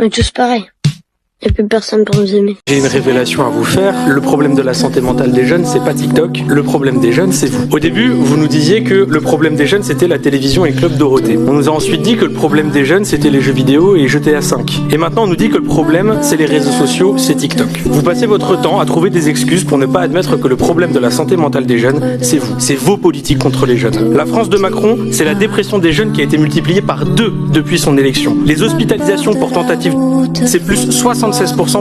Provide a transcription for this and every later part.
On est tous pareils. Il n'y a plus personne pour nous aimer. J'ai une révélation à vous faire. Le problème de la santé mentale des jeunes, c'est pas TikTok. Le problème des jeunes, c'est vous. Au début, vous nous disiez que le problème des jeunes, c'était la télévision et Club Dorothée. On nous a ensuite dit que le problème des jeunes, c'était les jeux vidéo et GTA 5. Et maintenant, on nous dit que le problème, c'est les réseaux sociaux, c'est TikTok. Vous passez votre temps à trouver des excuses pour ne pas admettre que le problème de la santé mentale des jeunes, c'est vous. C'est vos politiques contre les jeunes. La France de Macron, c'est la dépression des jeunes qui a été multipliée par 2 depuis son élection. Les hospitalisations pour tentative, c'est plus 76%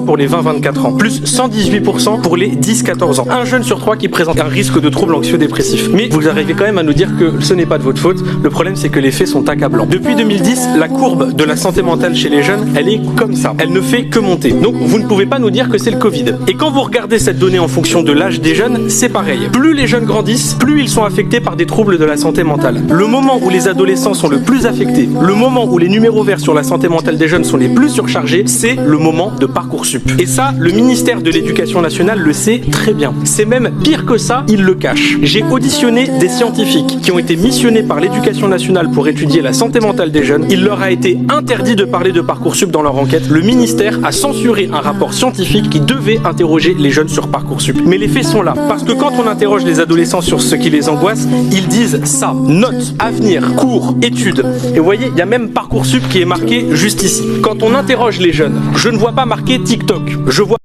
pour les 20-24 ans, plus 118% pour les 10-14 ans. Un jeune sur 3 qui présente un risque de troubles anxio-dépressifs. Mais vous arrivez quand même à nous dire que ce n'est pas de votre faute. Le problème, c'est que les faits sont accablants. Depuis 2010, la courbe de la santé mentale chez les jeunes, elle est comme ça. Elle ne fait que monter. Donc, vous ne pouvez pas nous dire que c'est le Covid. Et quand vous regardez cette donnée en fonction de l'âge des jeunes, c'est pareil. Plus les jeunes grandissent, plus ils sont affectés par des troubles de la santé mentale. Le moment où les adolescents sont le plus affectés, le moment où les numéros verts sur la santé mentale des jeunes sont les plus surchargés, c'est le moment de Parcoursup. Et ça, le ministère de l'Éducation nationale le sait très bien. C'est même pire que ça, il le cache. J'ai auditionné des scientifiques qui ont été missionnés par l'Éducation nationale pour étudier la santé mentale des jeunes. Il leur a été interdit de parler de Parcoursup dans leur enquête. Le ministère a censuré un rapport scientifique qui devait interroger les jeunes sur Parcoursup. Mais les faits sont là. Parce que quand on interroge les adolescents sur ce qui les angoisse, ils disent ça. Notes, avenir, cours, études. Et vous voyez, il y a même Parcoursup qui est marqué juste ici. Quand on interroge les jeunes, je ne vois pas marqué TikTok. Je vois